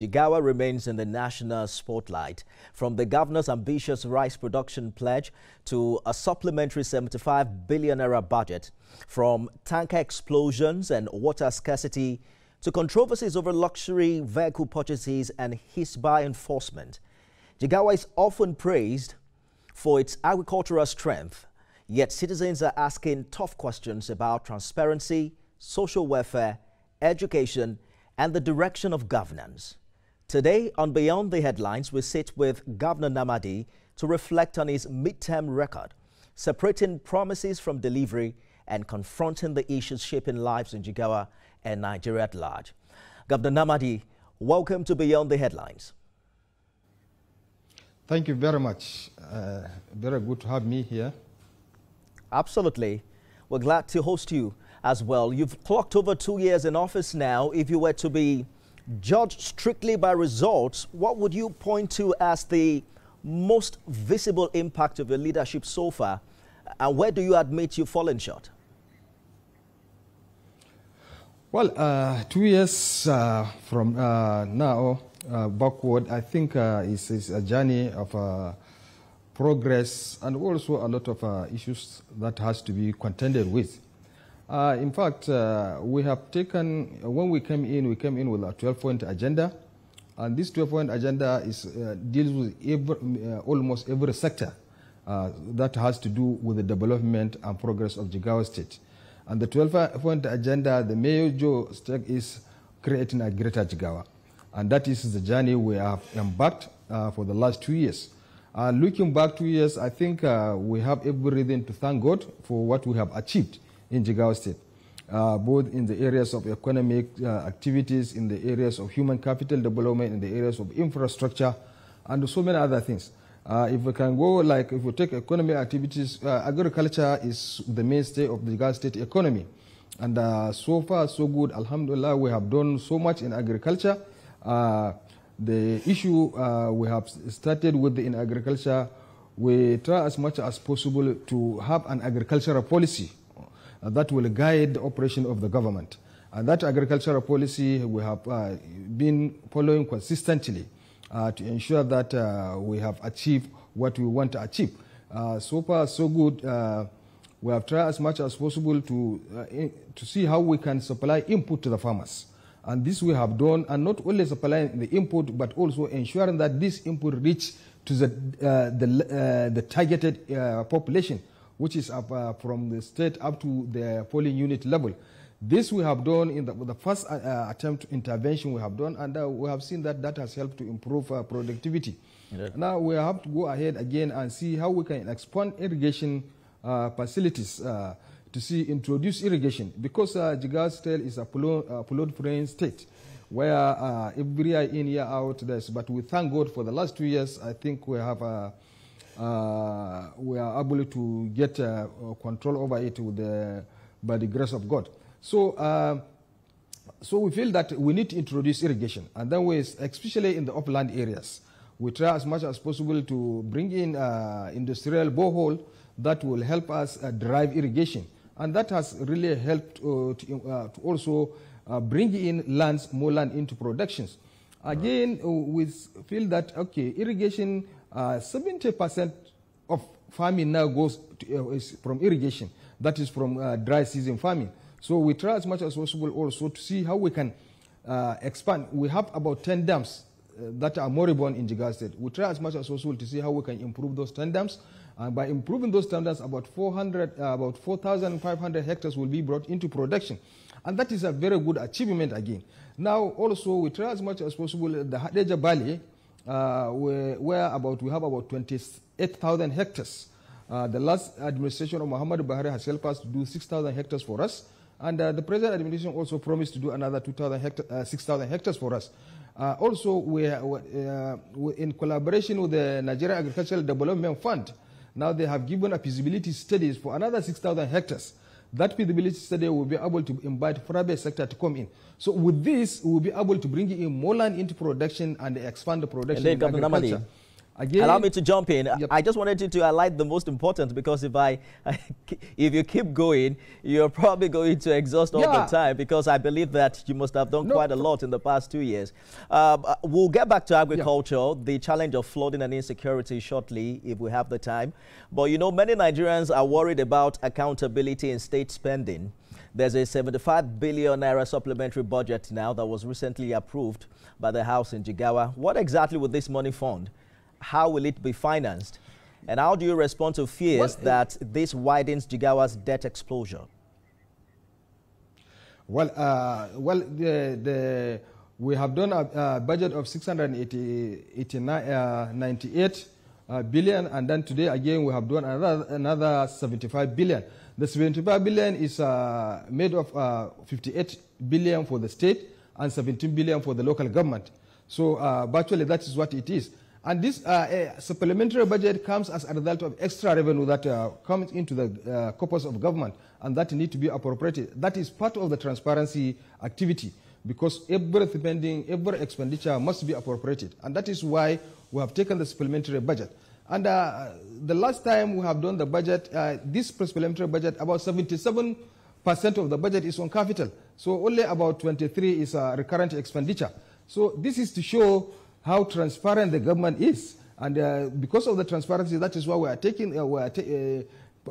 Jigawa remains in the national spotlight, from the governor's ambitious rice production pledge to a supplementary 75 billion naira budget, from tanker explosions and water scarcity to controversies over luxury vehicle purchases and Hisba enforcement. Jigawa is often praised for its agricultural strength, yet citizens are asking tough questions about transparency, social welfare, education, and the direction of governance. Today, on Beyond the Headlines, we sit with Governor Namadi to reflect on his midterm record, separating promises from delivery and confronting the issues shaping lives in Jigawa and Nigeria at large. Governor Namadi, welcome to Beyond the Headlines. Thank you very much. Very good to have me here. Absolutely. We're glad to host you as well. You've clocked over 2 years in office now. If you were to be judged strictly by results, what would you point to as the most visible impact of your leadership so far? And where do you admit you've fallen short? Well, 2 years from now backward, I think is a journey of progress and also a lot of issues that has to be contended with. In fact, we have taken, when we came in with a 12-point agenda, and this 12-point agenda deals with almost every sector that has to do with the development and progress of Jigawa State. And the 12-point agenda, the major stake is creating a greater Jigawa. And that is the journey we have embarked for the last 2 years. Looking back 2 years, I think we have every reason to thank God for what we have achieved in Jigawa State, both in the areas of economic activities, in the areas of human capital development, in the areas of infrastructure, and so many other things. If we can go, like if we take economic activities, agriculture is the mainstay of the Jigawa State economy. And so far, so good. Alhamdulillah, we have done so much in agriculture. The issue we have started with in agriculture, we try as much as possible to have an agricultural policy that will guide the operation of the government. And that agricultural policy we have been following consistently to ensure that we have achieved what we want to achieve. So far, so good. We have tried as much as possible to see how we can supply input to the farmers. And this we have done, and not only supplying the input, but also ensuring that this input reach to the targeted population, which is up from the state up to the polling unit level. This we have done in the first attempt intervention we have done, and we have seen that that has helped to improve productivity. Yeah. Now we have to go ahead again and see how we can expand irrigation facilities to introduce irrigation, because Jigawa State is a flood-prone state where every year in, year out there's, but we thank God for the last 2 years, I think we have we are able to get control over it with by the grace of God. So, so we feel that we need to introduce irrigation, and then we, especially in the upland areas, we try as much as possible to bring in industrial borehole that will help us drive irrigation, and that has really helped to also bring in more land into productions. Again, we feel that okay, irrigation. 70% of farming now goes to, is from irrigation. That is from dry season farming. So we try as much as possible also to see how we can expand. We have about 10 dams that are moribund in Jigawa State. We try as much as possible to see how we can improve those 10 dams. And by improving those 10 dams, about 4,500 hectares will be brought into production. And that is a very good achievement again. Now also we try as much as possible the Hadeja Valley, where we have about 28,000 hectares. The last administration of Muhammad Buhari has helped us to do 6,000 hectares for us, and the present administration also promised to do another 6,000 hectares for us. Also, we in collaboration with the Nigeria Agricultural Development Fund, now they have given a feasibility studies for another 6,000 hectares. That feasibility study will be able to invite private sector to come in. So with this, we will be able to bring in more land into production and expand the production in agriculture. Again, allow me to jump in. Yep. I just wanted you to highlight the most important, because if you keep going, you're probably going to exhaust all the time, because I believe that you must have done quite a lot in the past 2 years. We'll get back to agriculture, the challenge of flooding and insecurity shortly if we have the time. But you know, many Nigerians are worried about accountability in state spending. There's a 75 billion naira supplementary budget now that was recently approved by the House in Jigawa. What exactly will this money fund? How will it be financed? And how do you respond to fears that this widens Jigawa's debt exposure? Well, we have done a budget of 98 billion, and then today again we have done another 75 billion. The 75 billion is made of 58 billion for the state and 17 billion for the local government. So virtually that is what it is. And this supplementary budget comes as a result of extra revenue that comes into the corpus of government, and that need to be appropriated. That is part of the transparency activity, because every spending, every expenditure must be appropriated. And that is why we have taken the supplementary budget. And the last time we have done the budget, this supplementary budget, about 77% of the budget is on capital. So only about 23 is recurrent expenditure. So this is to show how transparent the government is. And because of the transparency, that is why we are taking,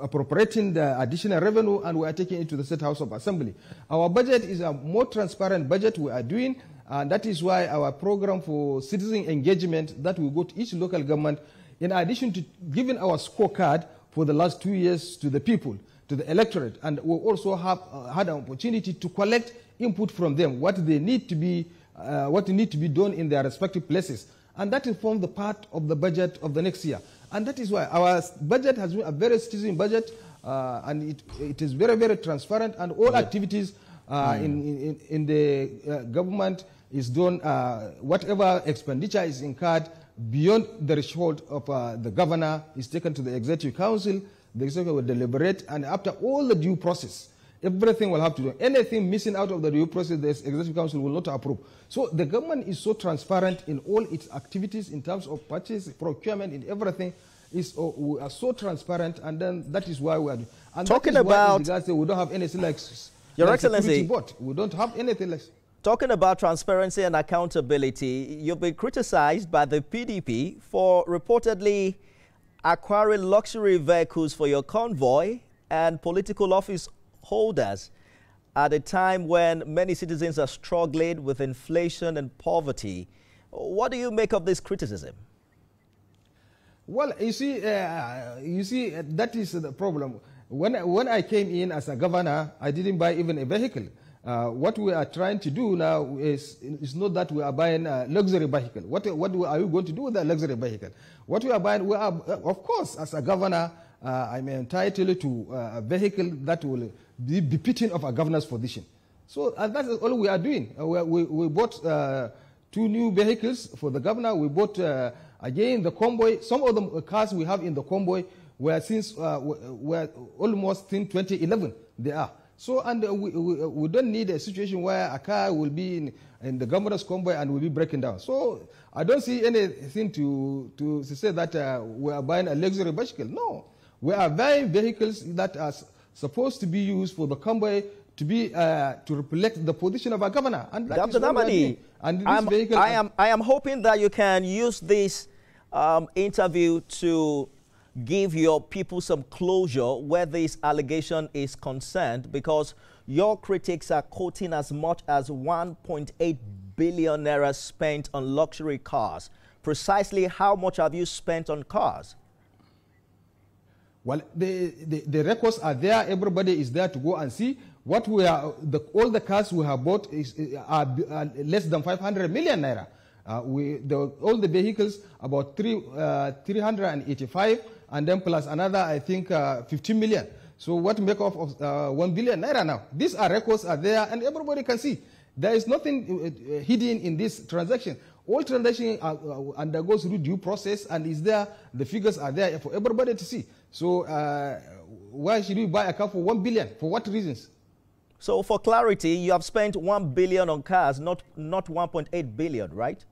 appropriating the additional revenue, and we are taking it to the State House of Assembly. Our budget is a more transparent budget we are doing, and that is why our program for citizen engagement that we go to each local government, in addition to giving our scorecard for the last 2 years to the people, to the electorate, and we also have had an opportunity to collect input from them, what they need to be done in their respective places. And that informs the part of the budget of the next year. And that is why our budget has been a very citizen budget, and it is very, very transparent, and all activities in the government is done, whatever expenditure is incurred beyond the threshold of the governor is taken to the Executive Council. The Executive will deliberate, and after all the due process, everything will have to do. Anything missing out of the due process, the Executive Council will not approve. So the government is so transparent in all its activities in terms of purchase, procurement, in everything. We are so transparent, and then that is why we are doing. And talking that is about, why we don't have anything like Your Excellency, board. We don't have anything like. Talking about transparency and accountability, you've been criticized by the PDP for reportedly acquiring luxury vehicles for your convoy and political office holders at a time when many citizens are struggling with inflation and poverty. What do you make of this criticism? Well, you see, that is the problem. When I came in as a governor, I didn't buy even a vehicle. What we are trying to do now is not that we are buying a luxury vehicle. What are you going to do with that luxury vehicle? What we are buying, of course, as a governor, I'm entitled to a vehicle that will be befitting of a governor's position. So that is all we are doing. We bought 2 new vehicles for the governor. We bought, again, the convoy. Some of the cars we have in the convoy were almost since 2011. They are. So, and we don't need a situation where a car will be in the governor's convoy and will be breaking down. So I don't see anything to say that we are buying a luxury bicycle. No. We are buying vehicles that are supposed to be used for the convoy to be to reflect the position of a governor. And Dr. Namadi, I am hoping that you can use this interview to give your people some closure where this allegation is concerned, because your critics are quoting as much as 1.8 billion naira spent on luxury cars. Precisely how much have you spent on cars? Well, the records are there. Everybody is there to go and see. What we are, all the cars we have bought are less than 500 million naira. All the vehicles, about 385, and then plus another, I think, 15 million. So what make up of 1 billion naira now? These records are there, and everybody can see. There is nothing hidden in this transaction. All transaction undergoes through due process, and is there. The figures are there for everybody to see. So why should we buy a car for 1 billion? For what reasons? So for clarity, you have spent 1 billion on cars, not 1.8 billion, right?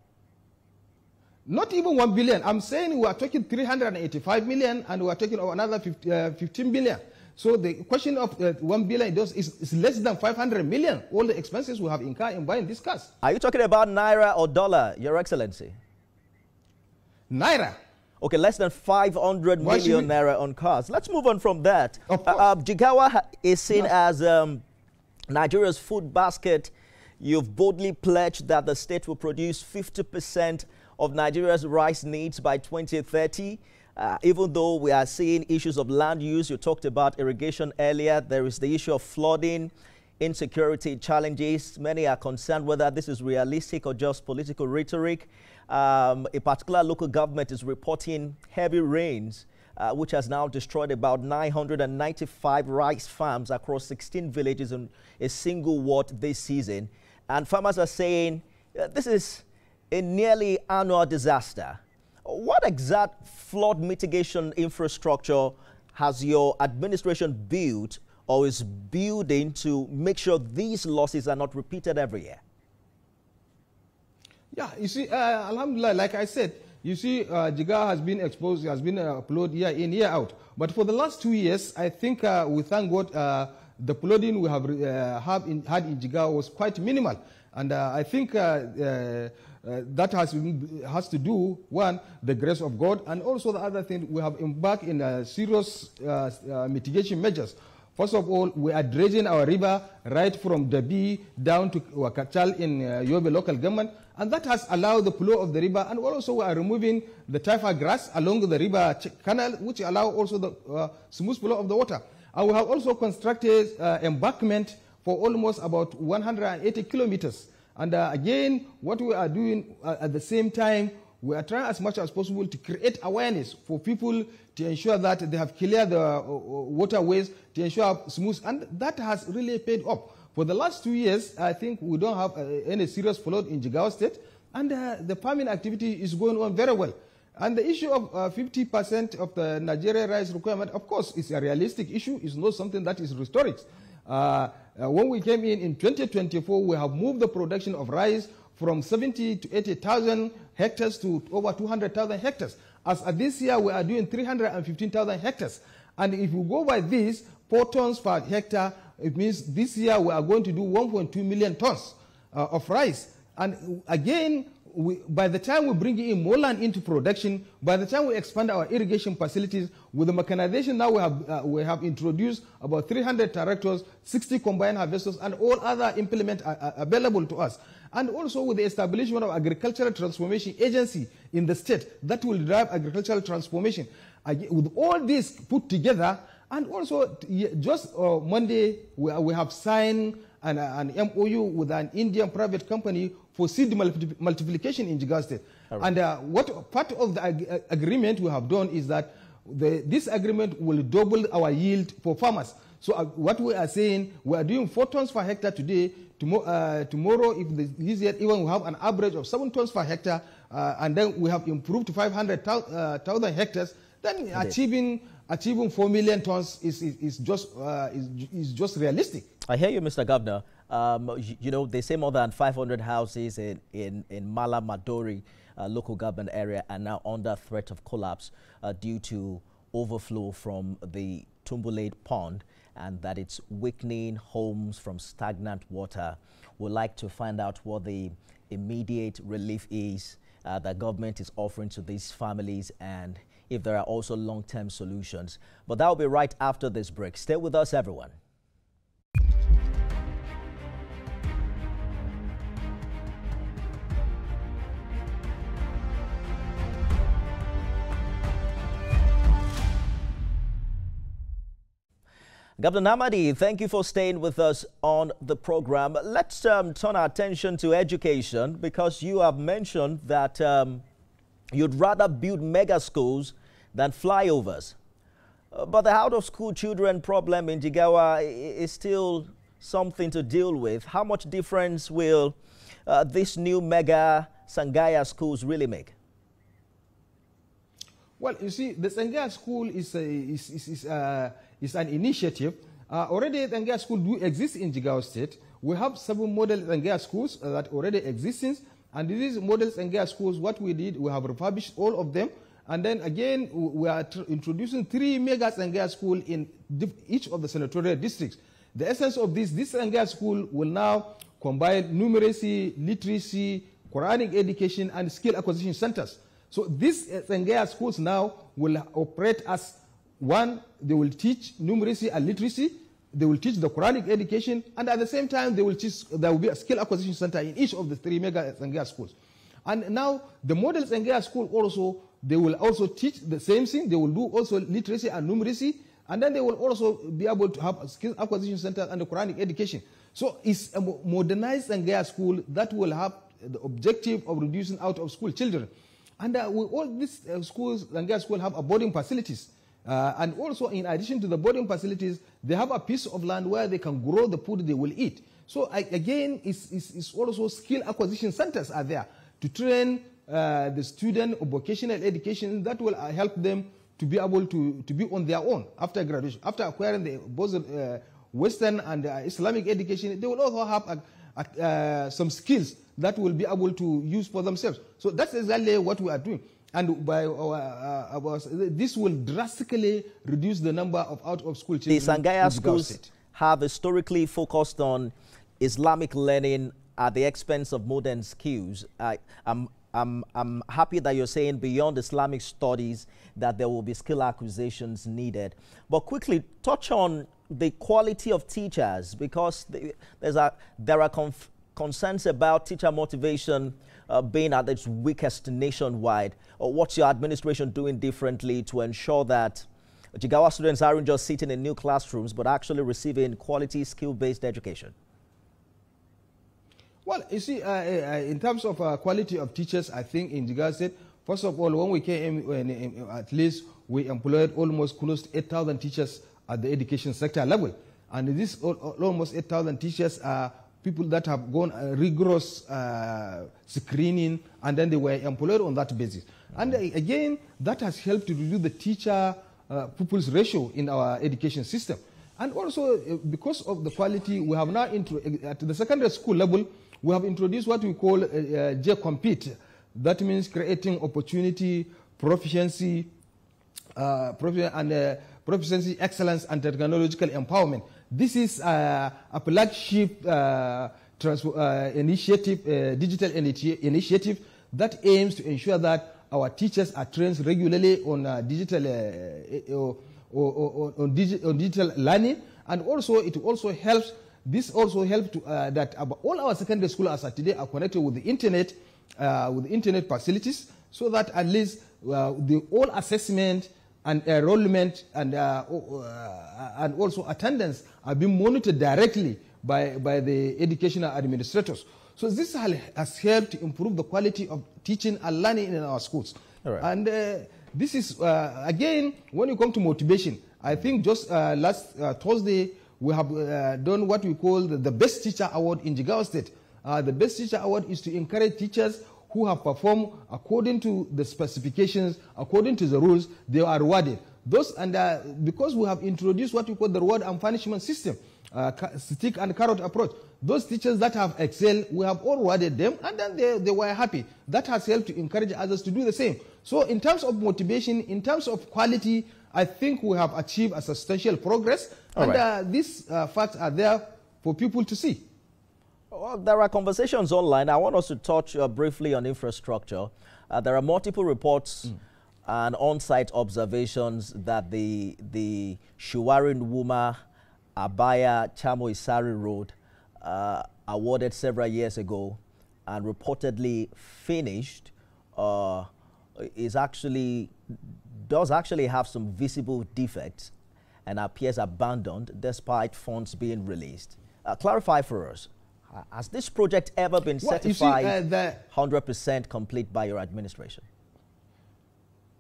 Not even 1 billion. I'm saying we are talking 385 million and we are talking of another 15 billion. So the question of 1 billion is less than 500 million, all the expenses we have incurred in buying this cars. Are you talking about naira or dollar, Your Excellency? Naira. Okay, less than 500 million naira on cars. Let's move on from that. Jigawa is seen as Nigeria's food basket. You've boldly pledged that the state will produce 50% of Nigeria's rice needs by 2030. Even though we are seeing issues of land use, you talked about irrigation earlier, there is the issue of flooding, insecurity challenges. Many are concerned whether this is realistic or just political rhetoric. A particular local government is reporting heavy rains, which has now destroyed about 995 rice farms across 16 villages in a single ward this season. And farmers are saying this is a nearly annual disaster. What exact flood mitigation infrastructure has your administration built or is building to make sure these losses are not repeated every year? Yeah, you see, alhamdulillah, like I said, you see, Jigawa has been exposed, has been flooded year in, year out. But for the last 2 years, I think we thank God the flooding we have had in Jigawa was quite minimal. And I think that has to do, one, the grace of God, and also the other thing, we have embarked in serious mitigation measures. First of all, we are dredging our river right from Dabi down to Wakachal in Yobe local government, and that has allowed the flow of the river, and also we are removing the taifa grass along the river canal, which allow also the smooth flow of the water. And we have also constructed embankment for almost about 180 kilometers. And again, what we are doing at the same time, we are trying as much as possible to create awareness for people to ensure that they have cleared the waterways, to ensure smooth, and that has really paid off. For the last 2 years, I think we don't have any serious flood in Jigawa State, and the farming activity is going on very well. And the issue of 50% of the Nigeria rice requirement, of course, is a realistic issue. It's not something that is historic. When we came in 2024, we have moved the production of rice from 70 to 80,000 hectares to over 200,000 hectares. As this year, we are doing 315,000 hectares. And if you go by this, 4 tons per hectare, it means this year we are going to do 1.2 million tons of rice. And again, by the time we bring in more land into production, by the time we expand our irrigation facilities, with the mechanization now we have introduced about 300 tractors, 60 combined harvesters, and all other implements are available to us. And also with the establishment of Agricultural Transformation Agency in the state, that will drive agricultural transformation. With all this put together, and also just Monday, we have signed an MOU with an Indian private company for seed multiplication in Jigawa State. Right. And what part of the agreement we have done is that this agreement will double our yield for farmers. So what we are saying, we are doing 4 tons per hectare today. Tomorrow, if this year even we have an average of 7 tons per hectare, and then we have improved to 500,000 hectares, then achieving 4 million tons is just realistic. I hear you, Mr. Governor. You know, they say more than 500 houses in Mala Madori local government area are now under threat of collapse due to overflow from the Tumbulate Pond, and that it's weakening homes from stagnant water. We'd like to find out what the immediate relief is that government is offering to these families, and if there are also long-term solutions. But that will be right after this break. Stay with us, everyone. Governor Namadi, thank you for staying with us on the program. Let's turn our attention to education, because you have mentioned that you'd rather build mega schools than flyovers. But the out-of-school children problem in Jigawa is still something to deal with. How much difference will this new mega Sangaya schools really make? Well, you see, the Sangaya school is an initiative. Already, the Sangaya school do exist in Jigawa State. We have 7 model Sangaya schools that already exist, And these models and gear schools, what we did, we have refurbished all of them. And then again, we are introducing 3 megas and gear schools in each of the senatorial districts. The essence of this and gear school will now combine numeracy, literacy, Quranic education, and skill acquisition centers. So these Sangaya schools now will operate as one, they will teach numeracy and literacy, they will teach the Quranic education, and at the same time, there will be a skill acquisition center in each of the 3 mega Sangaya schools. And now, the model Sangaya school also, they will also teach the same thing, they will do also literacy and numeracy, and then they will also be able to have a skill acquisition center and the Quranic education. So it's a modernized Sangaya school that will have the objective of reducing out of school children. And all these schools, Sangaya schools, have a boarding facilities. And also, in addition to the boarding facilities, they have a piece of land where they can grow the food they will eat. So again, it's also skill acquisition centers are there to train the student of vocational education that will help them to be able to be on their own after graduation. After acquiring both Western and Islamic education, they will also have some skills that will be able to use for themselves. So that's exactly what we are doing. And by this will drastically reduce the number of out-of-school children. The Sangaya schools have historically focused on Islamic learning at the expense of modern skills. I'm happy that you're saying beyond Islamic studies that there will be skill acquisitions needed. But quickly, touch on the quality of teachers, because there are concerns about teacher motivation being at its weakest nationwide. What's your administration doing differently to ensure that Jigawa students aren't just sitting in new classrooms, but actually receiving quality skill-based education? Well, you see, in terms of quality of teachers, I think in Jigawa State, first of all, when we came in, at least we employed almost close to 8,000 teachers at the education sector level. And this almost 8,000 teachers are people that have gone rigorous screening, and then they were employed on that basis. And again, that has helped to reduce the teacher-pupils ratio in our education system. And also, because of the quality, we have now, at the secondary school level, we have introduced what we call J-Compete. That means creating opportunity, proficiency, proficiency, excellence, and technological empowerment. This is a flagship initiative, digital initiative that aims to ensure that our teachers are trained regularly on digital learning, and also it also helps. This also helps to, that all our secondary schools as today are connected with the internet facilities, so that at least the all assessment and enrollment and also attendance are being monitored directly by the educational administrators. So this has helped to improve the quality of teaching and learning in our schools. Right. And this is, again, when you come to motivation, I think just last Thursday, we have done what we call the Best Teacher Award in Jigawa State. The Best Teacher Award is to encourage teachers who have performed according to the specifications, according to the rules, they are rewarded. Those, and because we have introduced what we call the reward and punishment system, stick and carrot approach, those teachers that have excelled, we have all rewarded them, and then they were happy. That has helped to encourage others to do the same. So in terms of motivation, in terms of quality, I think we have achieved a substantial progress, and these facts are there for people to see. Well, there are conversations online. I want us to touch briefly on infrastructure. There are multiple reports and on-site observations that the Shuwarin Wuma Abaya Chamo Isari Road awarded several years ago and reportedly finished does actually have some visible defects and appears abandoned despite funds being released. Clarify for us. Has this project ever been certified 100% complete by your administration?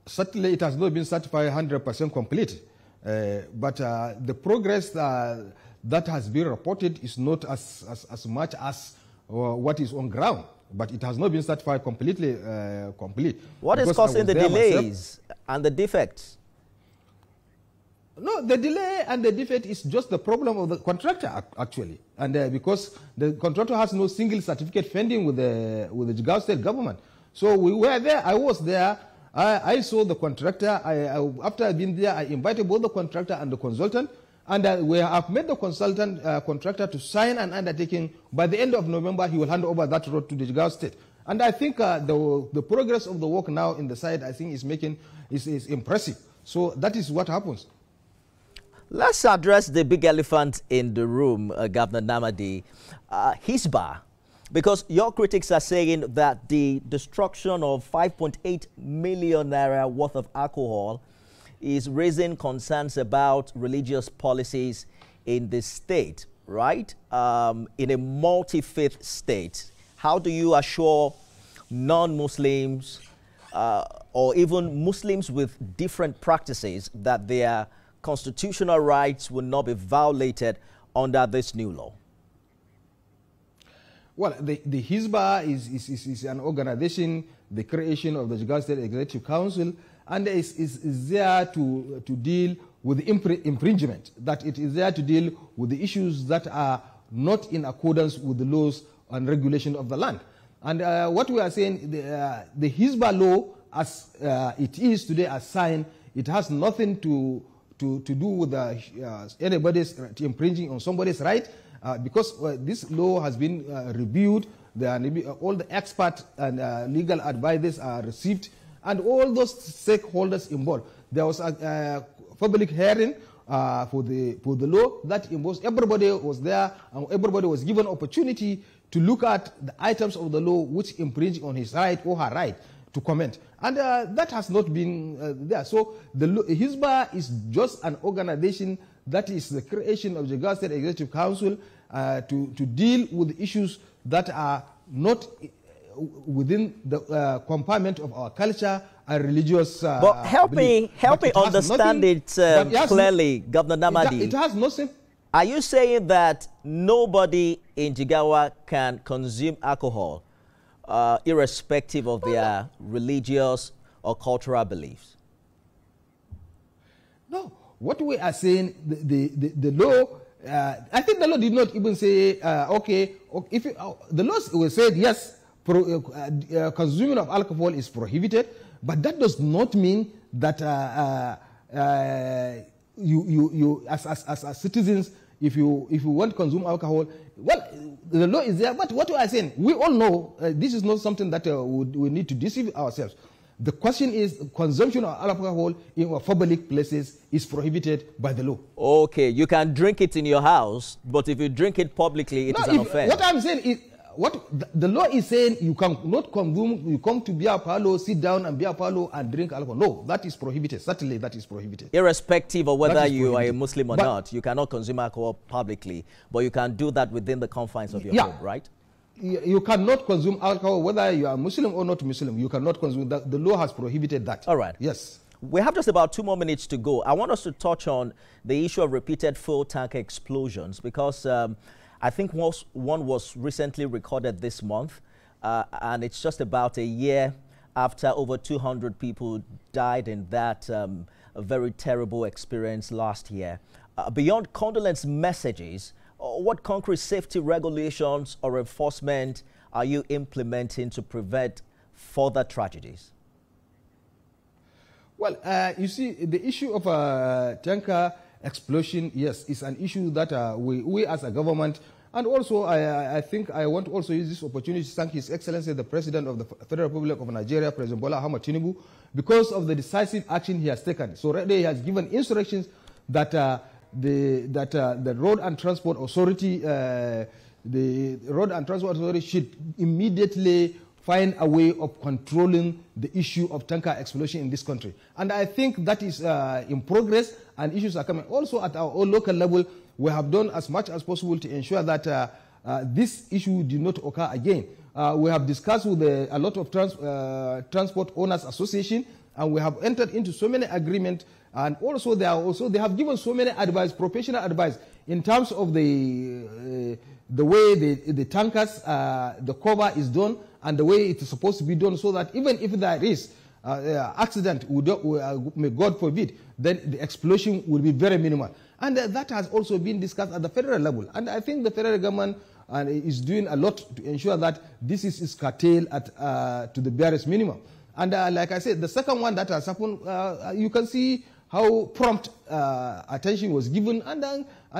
Certainly, it has not been certified 100% complete. But the progress that has been reported is not as much as what is on ground. But it has not been certified completely complete. What is causing the delays and the defects? No, the delay and the defect is just the problem of the contractor, actually. And because the contractor has no single certificate pending with the Jigawa State government. So we were there, I was there, I saw the contractor. After I've been there, I invited both the contractor and the consultant. And we have made the contractor to sign an undertaking. By the end of November, he will hand over that road to the Jigawa State. And I think the progress of the work now in the site, I think, is impressive. So that is what happens. Let's address the big elephant in the room, Governor Namadi, Hisbah, because your critics are saying that the destruction of 5.8 million naira worth of alcohol is raising concerns about religious policies in the state, right? In a multi-faith state. How do you assure non-Muslims or even Muslims with different practices that their constitutional rights will not be violated under this new law? Well, the Hisbah is an organization, the creation of the Jigawa State Executive Council, and is there to deal with infringement, that it is there to deal with the issues that are not in accordance with the laws and regulation of the land. And what we are saying, the Hisbah law, as it is today, as signed, it has nothing to do with anybody's infringing on somebody's right, because this law has been reviewed. All the expert and legal advisors are received, and all those stakeholders involved. There was a public hearing for the law that involves everybody was there, and everybody was given opportunity to look at the items of the law which infringe on his right or her right to comment. And that has not been there. So the Hisbah is just an organization that is the creation of the Jigawa State Executive Council to deal with issues that are not within the compartment of our culture and religious but help me understand it clearly, Governor Namadi. It has nothing. Are you saying that nobody in Jigawa can consume alcohol irrespective of their religious or cultural beliefs? No. What we are saying, the law, I think the law did not even say, okay, if the law said, yes, consuming of alcohol is prohibited, but that does not mean that you as citizens, if you want to consume alcohol, well, the law is there. But what we are saying, we all know this is not something that we need to deceive ourselves. The question is, consumption of alcohol in public places is prohibited by the law. Okay, you can drink it in your house, but if you drink it publicly, it is an offense. What I'm saying is, what the law is saying, you cannot consume, you come to beer parlor, sit down and beer parlor and drink alcohol. No, that is prohibited. Certainly that is prohibited. Irrespective of whether you are a Muslim or not, you cannot consume alcohol publicly, but you can do that within the confines of your home, right? You cannot consume alcohol whether you are Muslim or not Muslim. You cannot consume that. The law has prohibited that. All right. Yes. We have just about 2 more minutes to go. I want us to touch on the issue of repeated fuel tanker explosions, because I think one was recently recorded this month, and it's just about a year after over 200 people died in that a very terrible experience last year. Beyond condolence messages, what concrete safety regulations or enforcement are you implementing to prevent further tragedies? Well, you see, the issue of tanker explosion, yes, is an issue that we as a government, and also I think I want to also use this opportunity to thank His Excellency, the President of the Federal Republic of Nigeria, President Bola Ahmed Tinubu, because of the decisive action he has taken. So already he has given instructions that the Road and Transport Authority, should immediately find a way of controlling the issue of tanker explosion in this country. And I think that is in progress, and issues are coming. Also at our own local level, we have done as much as possible to ensure that this issue did not occur again. We have discussed with a lot of Transport Owners Association, and we have entered into so many agreements, and also they have given so many advice, professional advice, in terms of the way the tankers, the cover is done, and the way it is supposed to be done, so that even if there is accident, may God forbid, then the explosion will be very minimal. And that has also been discussed at the federal level. And I think the federal government is doing a lot to ensure that this is curtailed to the barest minimum. And like I said, the second one that has happened, you can see how prompt attention was given, and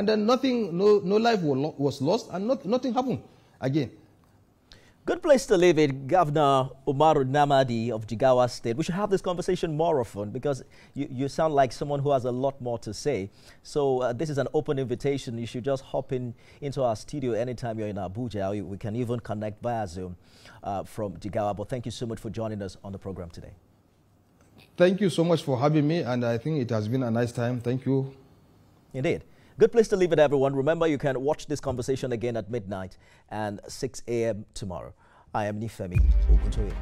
then nothing, no life was lost, and nothing happened again. Good place to live it, Governor Umaru Namadi of Jigawa State. We should have this conversation more often because you sound like someone who has a lot more to say. So this is an open invitation. You should just hop into our studio anytime you're in Abuja. We can even connect via Zoom from Jigawa. But thank you so much for joining us on the program today. Thank you so much for having me, and I think it has been a nice time. Thank you. Indeed. Good place to leave it, everyone. Remember, you can watch this conversation again at midnight and 6 a.m. tomorrow. I am Nifemi Oguntoye.